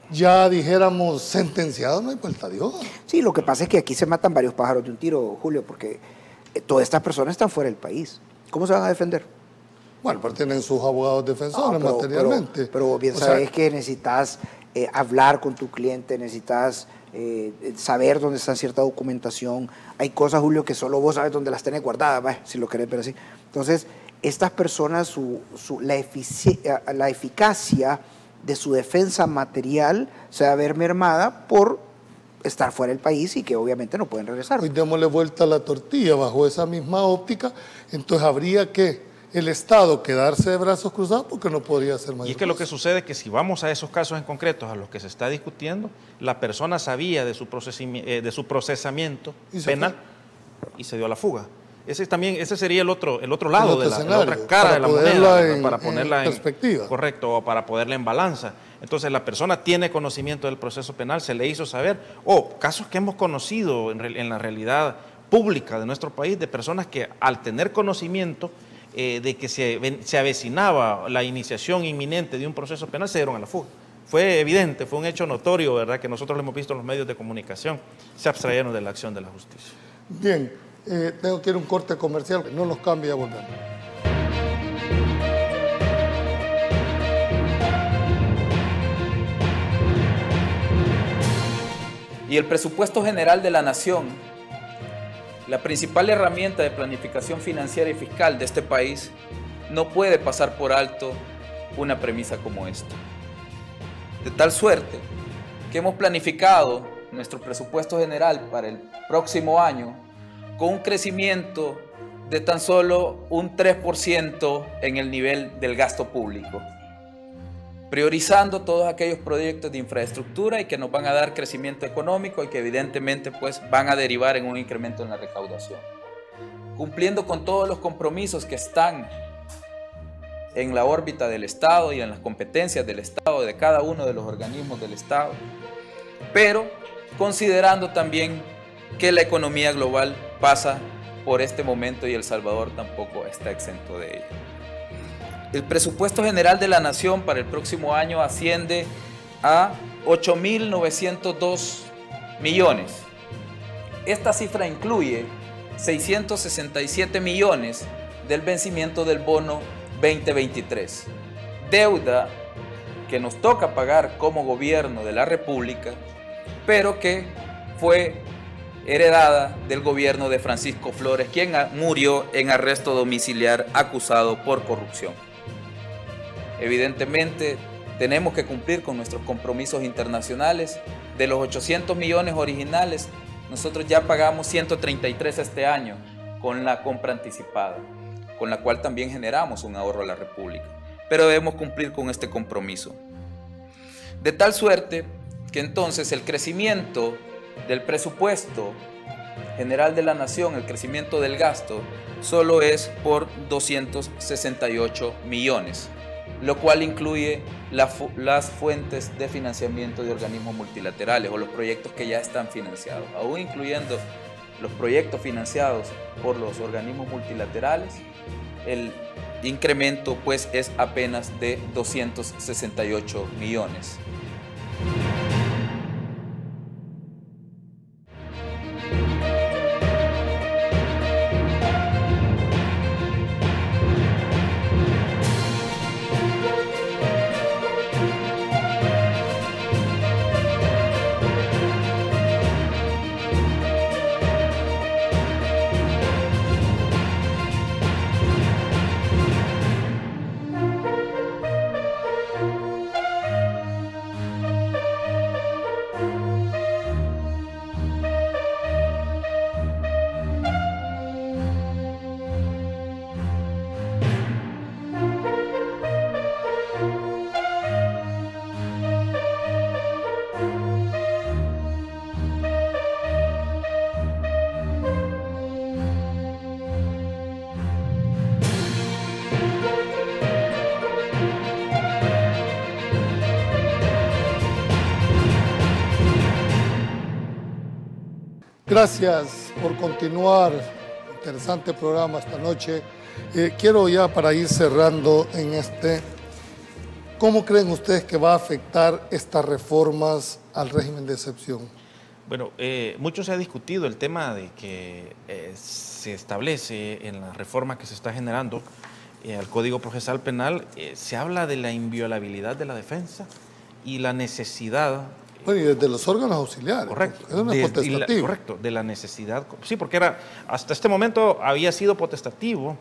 ya dijéramos sentenciado, no hay vuelta de hoja. Sí, lo que pasa es que aquí se matan varios pájaros de un tiro, Julio, porque todas estas personas están fuera del país. ¿Cómo se van a defender? Bueno, pero tienen sus abogados defensores materialmente. Pero bien sabes que necesitas hablar con tu cliente, necesitas saber dónde está cierta documentación. Hay cosas, Julio, que solo vos sabes dónde las tenés guardadas, si lo querés ver así. Entonces, estas personas, la eficacia de su defensa material se va a ver mermada por estar fuera del país y que obviamente no pueden regresar. Hoy démosle vuelta a la tortilla bajo esa misma óptica, entonces habría que el Estado quedarse de brazos cruzados porque no podría hacer mayor. Y es que lo que sucede es que si vamos a esos casos en concretos a los que se está discutiendo, la persona sabía de su procesamiento penal y se dio a la fuga. Ese sería el otro lado de la otra cara de la moneda, para ponerla en perspectiva. Correcto, o para ponerla en balanza. Entonces la persona tiene conocimiento del proceso penal, se le hizo saber, casos que hemos conocido en la realidad pública de nuestro país, de personas que al tener conocimiento de que se avecinaba la iniciación inminente de un proceso penal, se dieron a la fuga. Fue evidente, fue un hecho notorio, ¿verdad?, que nosotros lo hemos visto en los medios de comunicación, se abstrayeron de la acción de la justicia. Bien, tengo que ir a un corte comercial, no nos cambie, ya volvemos. Y el presupuesto general de la Nación, la principal herramienta de planificación financiera y fiscal de este país, no puede pasar por alto una premisa como esta. De tal suerte que hemos planificado nuestro presupuesto general para el próximo año con un crecimiento de tan solo un 3% en el nivel del gasto público, priorizando todos aquellos proyectos de infraestructura y que nos van a dar crecimiento económico y que evidentemente pues van a derivar en un incremento en la recaudación, cumpliendo con todos los compromisos que están en la órbita del Estado y en las competencias del Estado, de cada uno de los organismos del Estado, pero considerando también que la economía global pasa por este momento y El Salvador tampoco está exento de ello. El presupuesto general de la Nación para el próximo año asciende a 8.902 millones. Esta cifra incluye 667 millones del vencimiento del bono 2023, deuda que nos toca pagar como gobierno de la República, pero que fue heredada del gobierno de Francisco Flores, quien murió en arresto domiciliar acusado por corrupción. Evidentemente, tenemos que cumplir con nuestros compromisos internacionales. De los 800 millones originales, nosotros ya pagamos 133 este año con la compra anticipada, con la cual también generamos un ahorro a la República. Pero debemos cumplir con este compromiso. De tal suerte que entonces el crecimiento del presupuesto general de la Nación, el crecimiento del gasto, solo es por 268 millones, lo cual incluye las fuentes de financiamiento de organismos multilaterales o los proyectos que ya están financiados. Aún incluyendo los proyectos financiados por los organismos multilaterales, el incremento pues es apenas de 268 millones. Gracias por continuar. Interesante programa esta noche. Quiero ya para ir cerrando en ¿cómo creen ustedes que va a afectar estas reformas al régimen de excepción? Bueno, mucho se ha discutido el tema de que se establece en la reforma que se está generando al Código Procesal Penal, se habla de la inviolabilidad de la defensa y la necesidad. Bueno, y desde los órganos auxiliares. Correcto. Eso no es potestativo. Correcto, de la necesidad. Sí, porque hasta este momento había sido potestativo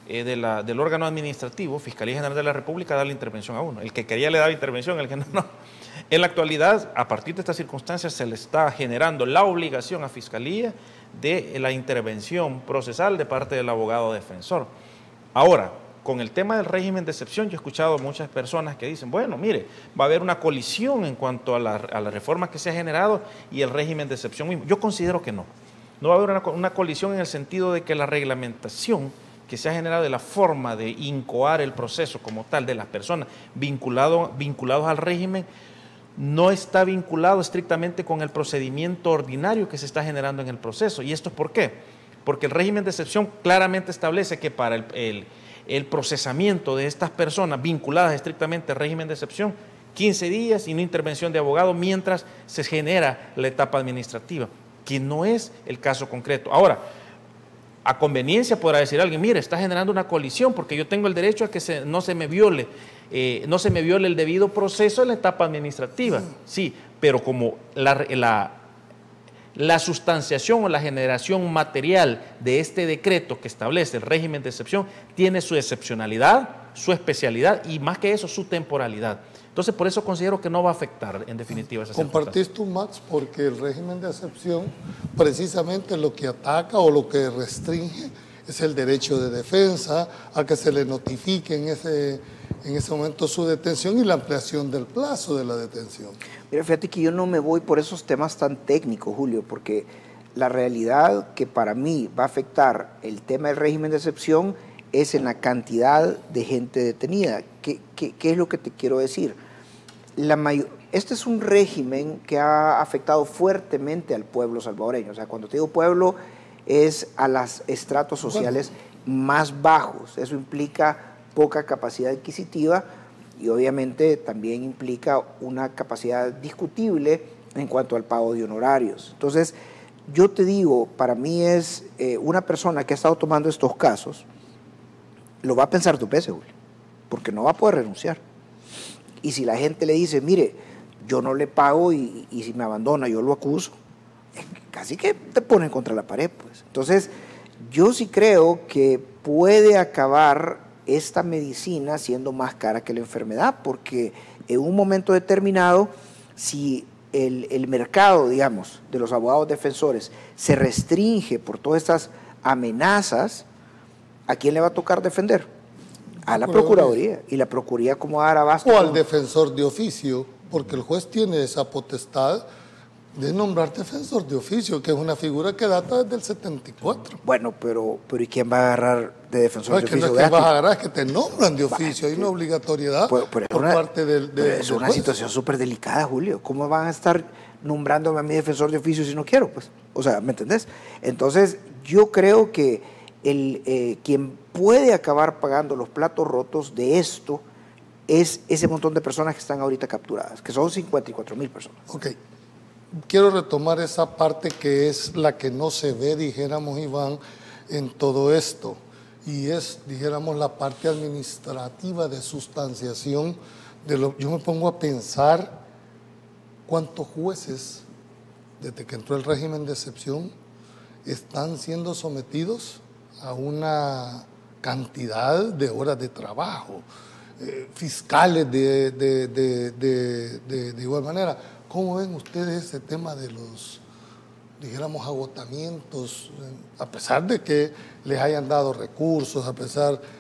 del órgano administrativo, Fiscalía General de la República, darle intervención a uno. El que quería le daba intervención, el que no, no. En la actualidad, a partir de estas circunstancias, se le está generando la obligación a Fiscalía de la intervención procesal de parte del abogado defensor. Ahora, con el tema del régimen de excepción, yo he escuchado muchas personas que dicen, bueno, mire, va a haber una colisión en cuanto a la reforma que se ha generado y el régimen de excepción mismo. Yo considero que no. No va a haber una colisión en el sentido de que la reglamentación que se ha generado de la forma de incoar el proceso como tal de las personas vinculados al régimen no está vinculado estrictamente con el procedimiento ordinario que se está generando en el proceso. ¿Y esto es por qué? Porque el régimen de excepción claramente establece que para el procesamiento de estas personas vinculadas estrictamente al régimen de excepción, 15 días y no intervención de abogado mientras se genera la etapa administrativa, que no es el caso concreto. Ahora, a conveniencia podrá decir alguien, mire, está generando una colisión porque yo tengo el derecho a que no se me viole el debido proceso en la etapa administrativa. Sí, pero como la sustanciación o la generación material de este decreto que establece el régimen de excepción tiene su excepcionalidad, su especialidad y más que eso, su temporalidad. Entonces, por eso considero que no va a afectar, en definitiva, esa ¿Compartís tú, Max? Porque el régimen de excepción, precisamente lo que ataca o lo que restringe es el derecho de defensa, a que se le notifique en ese momento su detención y la ampliación del plazo de la detención. Mira, fíjate que yo no me voy por esos temas tan técnicos, Julio, porque la realidad que para mí va a afectar el tema del régimen de excepción es en la cantidad de gente detenida. ¿Qué es lo que te quiero decir? Este es un régimen que ha afectado fuertemente al pueblo salvadoreño. O sea, cuando te digo pueblo, es a los estratos sociales más bajos. Eso implica poca capacidad adquisitiva y obviamente también implica una capacidad discutible en cuanto al pago de honorarios. Entonces, yo te digo, para mí es una persona que ha estado tomando estos casos, lo va a pensar dos veces, Julio, porque no va a poder renunciar. Y si la gente le dice, mire, yo no le pago y si me abandona yo lo acuso, casi que te ponen contra la pared, pues. Entonces, yo sí creo que puede acabar esta medicina siendo más cara que la enfermedad, porque en un momento determinado, si el mercado, digamos, de los abogados defensores se restringe por todas estas amenazas, ¿a quién le va a tocar defender? A la Procuraduría. Y la Procuraduría, ¿cómo va a dar abasto? O al defensor de oficio, porque el juez tiene esa potestad de nombrar defensor de oficio, que es una figura que data desde el 74. Bueno, pero ¿y quién va a agarrar de defensor de oficio? No es que vas a agarrar, es que te nombran de oficio, hay una obligatoriedad por parte del Es una situación súper delicada, Julio. ¿Cómo van a estar nombrándome a mí defensor de oficio si no quiero? Pues, o sea, ¿me entendés? Entonces, yo creo que quien puede acabar pagando los platos rotos de esto es ese montón de personas que están ahorita capturadas, que son 54,000 personas. Ok. Quiero retomar esa parte que es la que no se ve, dijéramos, Iván, en todo esto. Y es, dijéramos, la parte administrativa de sustanciación. Yo me pongo a pensar cuántos jueces, desde que entró el régimen de excepción, están siendo sometidos a una cantidad de horas de trabajo. Fiscales de igual manera. ¿Cómo ven ustedes ese tema de los, dijéramos, agotamientos, a pesar de que les hayan dado recursos,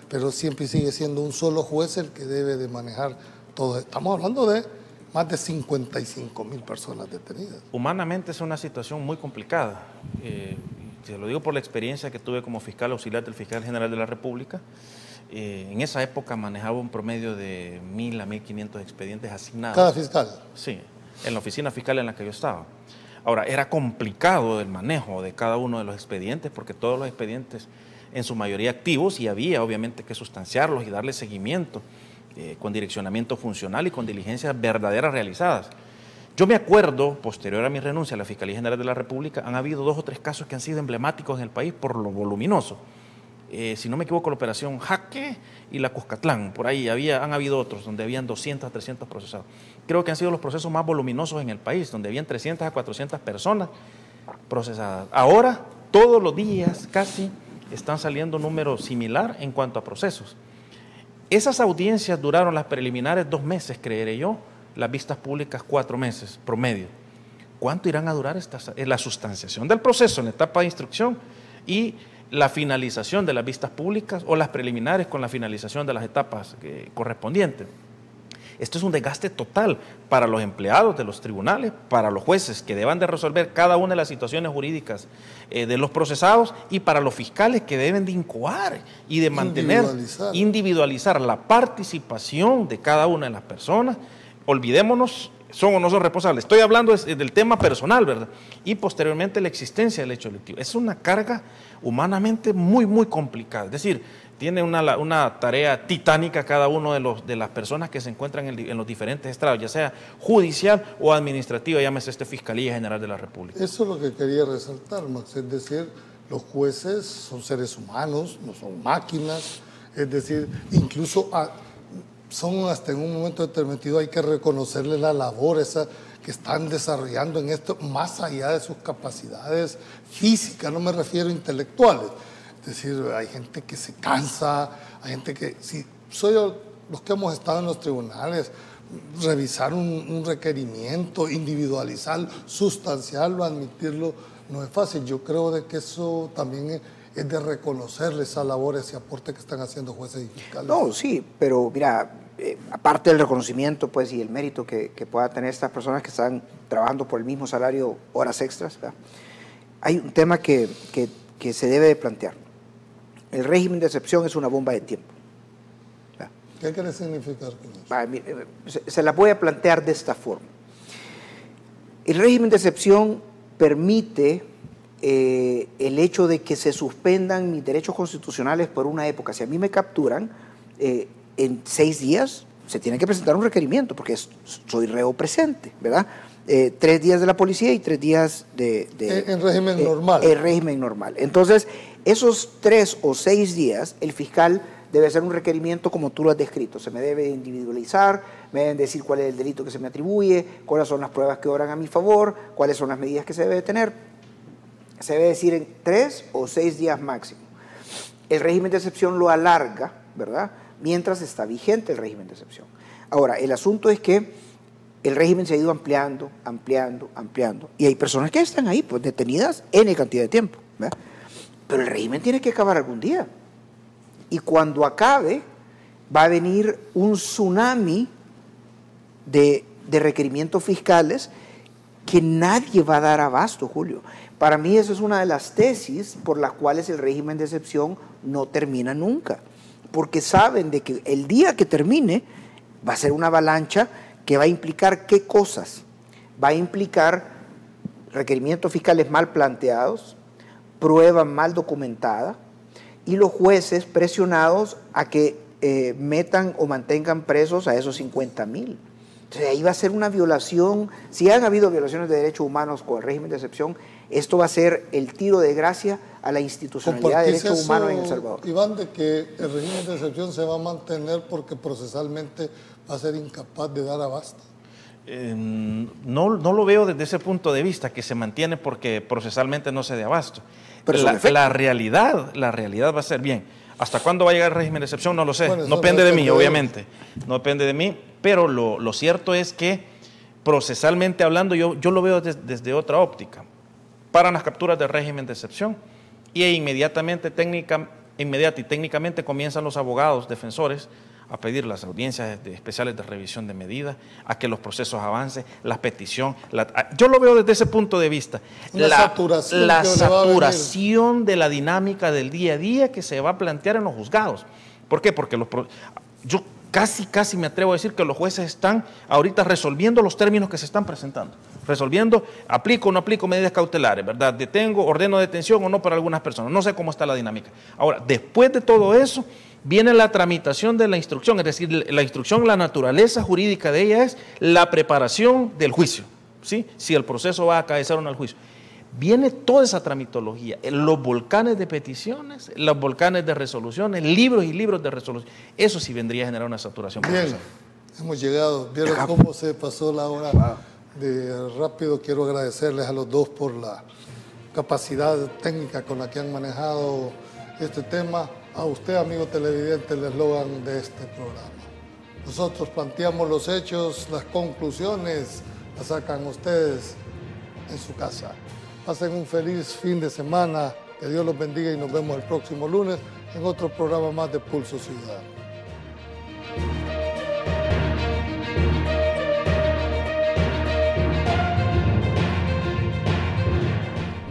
pero siempre sigue siendo un solo juez el que debe de manejar todo? Estamos hablando de más de 55,000 personas detenidas. Humanamente es una situación muy complicada. Te lo digo por la experiencia que tuve como fiscal auxiliar del Fiscal General de la República. En esa época manejaba un promedio de 1,000 a 1,500 expedientes asignados. ¿Cada fiscal? Sí, en la oficina fiscal en la que yo estaba. Ahora, era complicado el manejo de cada uno de los expedientes, porque todos los expedientes, en su mayoría activos, y había obviamente que sustanciarlos y darle seguimiento con direccionamiento funcional y con diligencias verdaderas realizadas. Yo me acuerdo, posterior a mi renuncia a la Fiscalía General de la República, han habido 2 o 3 casos que han sido emblemáticos en el país por lo voluminoso. Si no me equivoco, la operación Jaque y la Cuscatlán, por ahí han habido otros donde habían 200 a 300 procesados. Creo que han sido los procesos más voluminosos en el país, donde habían 300 a 400 personas procesadas. Ahora, todos los días casi están saliendo números similar en cuanto a procesos. Esas audiencias duraron, las preliminares, 2 meses, creeré yo, las vistas públicas 4 meses promedio. ¿Cuánto irán a durar la sustanciación del proceso en la etapa de instrucción y la finalización de las vistas públicas o las preliminares con la finalización de las etapas correspondientes? Esto es un desgaste total para los empleados de los tribunales, para los jueces que deban de resolver cada una de las situaciones jurídicas de los procesados, y para los fiscales que deben de incoar y de mantener, individualizar la participación de cada una de las personas. Olvidémonos, son o no son responsables. Estoy hablando del tema personal, ¿verdad? Y posteriormente la existencia del hecho delictivo. Es una carga humanamente muy, muy complicada. Es decir, tiene una tarea titánica cada uno de las personas que se encuentran en los diferentes estrados, ya sea judicial o administrativa, llámese Fiscalía General de la República. Eso es lo que quería resaltar, Max. Es decir, los jueces son seres humanos, no son máquinas. Es decir, incluso son hasta en un momento determinado, hay que reconocerles la labor esa que están desarrollando en esto, más allá de sus capacidades físicas, no me refiero a intelectuales. Es decir, hay gente que se cansa, hay gente que, si soy los que hemos estado en los tribunales, revisar un requerimiento, individualizarlo, sustanciarlo, admitirlo, no es fácil. Yo creo de que eso también es de reconocerle esa labor, ese aporte que están haciendo jueces y fiscales. No, sí, pero mira, aparte del reconocimiento pues, y el mérito que pueda tener estas personas que están trabajando por el mismo salario, horas extras, ¿verdad? Hay un tema que se debe de plantear. El régimen de excepción es una bomba de tiempo. ¿Verdad? ¿Qué quiere significar con eso? Se la voy a plantear de esta forma. El régimen de excepción permite el hecho de que se suspendan mis derechos constitucionales por una época. Si a mí me capturan, en 6 días se tiene que presentar un requerimiento porque soy reo presente, ¿verdad? 3 días de la policía y 3 días en régimen normal. En régimen normal. Entonces, esos 3 o 6 días, el fiscal debe hacer un requerimiento como tú lo has descrito. Se me debe individualizar, me deben decir cuál es el delito que se me atribuye, cuáles son las pruebas que obran a mi favor, cuáles son las medidas que se debe tener. Se debe decir en 3 o 6 días máximo. El régimen de excepción lo alarga, ¿verdad?, mientras está vigente el régimen de excepción. Ahora, el asunto es que el régimen se ha ido ampliando, y hay personas que están ahí, pues detenidas N cantidad de tiempo, ¿verdad? Pero el régimen tiene que acabar algún día. Y cuando acabe, va a venir un tsunami de requerimientos fiscales que nadie va a dar abasto, Julio. Para mí eso es una de las tesis por las cuales el régimen de excepción no termina nunca. Porque saben de que el día que termine va a ser una avalancha que va a implicar ¿qué cosas? Va a implicar requerimientos fiscales mal planteados, prueba mal documentada y los jueces presionados a que metan o mantengan presos a esos 50,000. Entonces ahí va a ser una violación. Si han habido violaciones de derechos humanos con el régimen de excepción, esto va a ser el tiro de gracia a la institucionalidad de derechos humanos en El Salvador. Iván, de que el régimen de excepción se va a mantener porque procesalmente va a ser incapaz de dar abasto. No lo veo desde ese punto de vista, que se mantiene porque procesalmente no se dé abasto. Pero la realidad va a ser, bien, ¿hasta cuándo va a llegar el régimen de excepción? No lo sé, bueno, no depende de mí, obviamente, no depende de mí, pero lo cierto es que procesalmente hablando yo lo veo desde otra óptica. Paran las capturas del régimen de excepción y inmediatamente y técnicamente comienzan los abogados defensores a pedir las audiencias especiales de revisión de medidas, a que los procesos avancen, la petición. Yo lo veo desde ese punto de vista. La saturación de la dinámica del día a día que se va a plantear en los juzgados. ¿Por qué? Porque yo casi me atrevo a decir que los jueces están ahorita resolviendo los términos que se están presentando. resolviendo, aplico o no aplico medidas cautelares, ¿verdad? Detengo, ordeno detención o no para algunas personas. No sé cómo está la dinámica. Ahora, después de todo eso, viene la tramitación de la instrucción, es decir, la instrucción, la naturaleza jurídica de ella es la preparación del juicio, ¿sí? Si el proceso va a acaecer o no al juicio. Viene toda esa tramitología, los volcanes de peticiones, los volcanes de resoluciones, libros y libros de resolución. Eso sí vendría a generar una saturación procesal. Bien, hemos llegado. ¿Vieron cómo se pasó la hora de rápido? Quiero agradecerles a los dos por la capacidad técnica con la que han manejado este tema. A usted, amigo televidente, el eslogan de este programa. Nosotros planteamos los hechos, las conclusiones las sacan ustedes en su casa. Pasen un feliz fin de semana, que Dios los bendiga y nos vemos el próximo lunes en otro programa más de Pulso Ciudadano.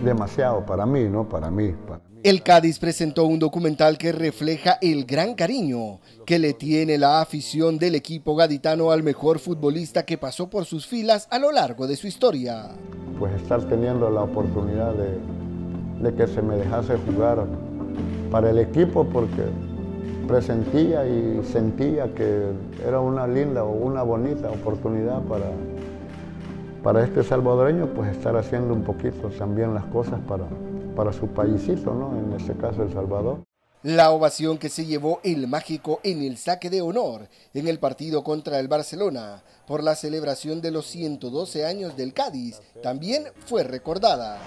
Demasiado para mí, ¿no? Para mí. El Cádiz presentó un documental que refleja el gran cariño que le tiene la afición del equipo gaditano al mejor futbolista que pasó por sus filas a lo largo de su historia. Pues estar teniendo la oportunidad de que se me dejase jugar para el equipo, porque presentía y sentía que era una linda o una bonita oportunidad para este salvadoreño, pues estar haciendo un poquito también las cosas para su paísito, ¿no? En este caso El Salvador. La ovación que se llevó el Mágico en el saque de honor en el partido contra el Barcelona por la celebración de los 112 años del Cádiz también fue recordada.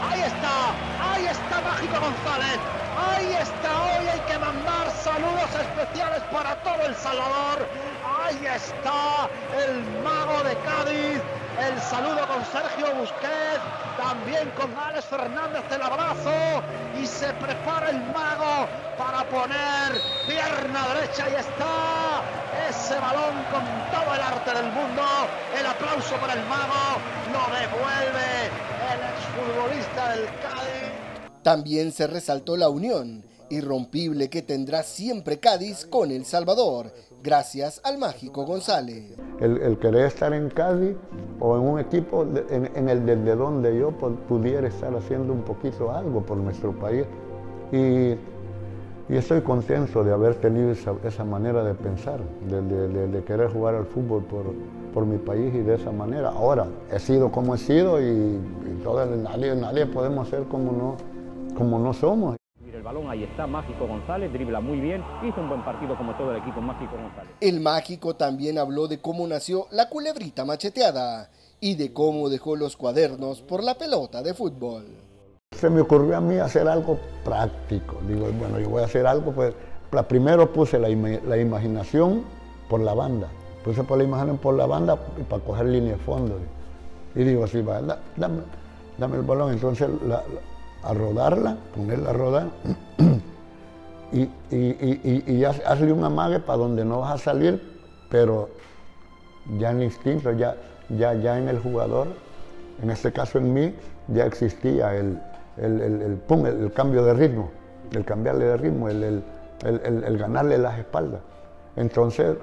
Ahí está Mágico González, ahí está, hoy hay que mandar saludos especiales para todo El Salvador. Ahí está el mago de Cádiz, el saludo con Sergio Busquets, también con Alex Fernández el abrazo, y se prepara el mago para poner pierna derecha, y está ese balón con todo el arte del mundo. El aplauso para el mago, lo devuelve el exfutbolista del Cádiz. También se resaltó la unión irrompible que tendrá siempre Cádiz con El Salvador, gracias al Mágico González. El querer estar en Cádiz o en un equipo desde donde yo pudiera estar haciendo un poquito algo por nuestro país. Y estoy contento de haber tenido esa manera de pensar, de querer jugar al fútbol por mi país y de esa manera. Ahora, he sido como he sido y nadie podemos ser como no somos. El balón, ahí está Mágico González, dribla muy bien, hizo un buen partido como todo el equipo Mágico González. El Mágico también habló de cómo nació la culebrita macheteada y de cómo dejó los cuadernos por la pelota de fútbol. Se me ocurrió a mí hacer algo práctico. Digo, bueno, yo voy a hacer algo, pues primero puse la imaginación por la banda. Puse por la imaginación por la banda para coger línea de fondo. Y digo, sí, va, dame el balón. Entonces, a rodarla, ponerla a rodar y hazle un amague para donde no vas a salir, pero ya en instinto, ya en el jugador, en este caso en mí, ya existía el cambio de ritmo, el cambiarle de ritmo, el ganarle las espaldas. Entonces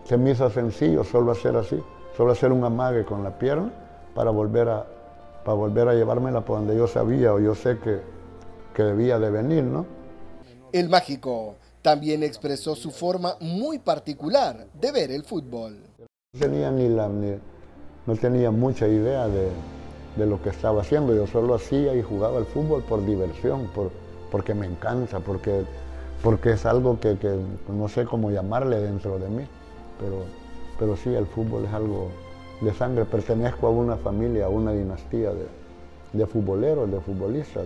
se me hizo sencillo solo hacer así, solo hacer un amague con la pierna para volver a llevármela por donde yo sabía o yo sé que debía de venir, ¿no? El Mágico también expresó su forma muy particular de ver el fútbol. No tenía mucha idea de lo que estaba haciendo, yo solo hacía y jugaba el fútbol por diversión, porque me encanta, porque es algo que no sé cómo llamarle dentro de mí, pero sí, el fútbol es algo de sangre. Pertenezco a una familia, a una dinastía de futboleros, de futbolistas.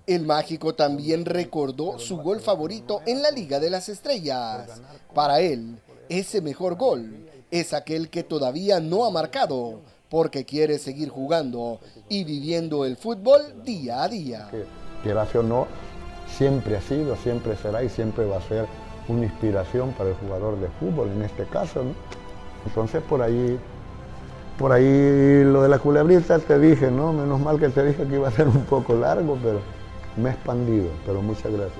El Mágico también recordó su gol favorito en la Liga de las Estrellas. Para él, ese mejor gol es aquel que todavía no ha marcado, porque quiere seguir jugando y viviendo el fútbol día a día. Quieras o no, siempre ha sido, siempre será y siempre va a ser una inspiración para el jugador de fútbol, en este caso, ¿no? Entonces, por ahí lo de la culebrita te dije, ¿no? Menos mal que te dije que iba a ser un poco largo, pero me he expandido, pero muchas gracias.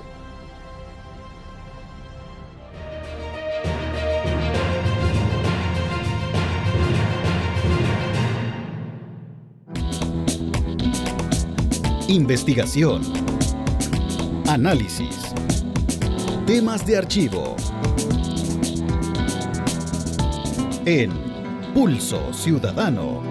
Investigación. Análisis. Temas de archivo. En Pulso Ciudadano.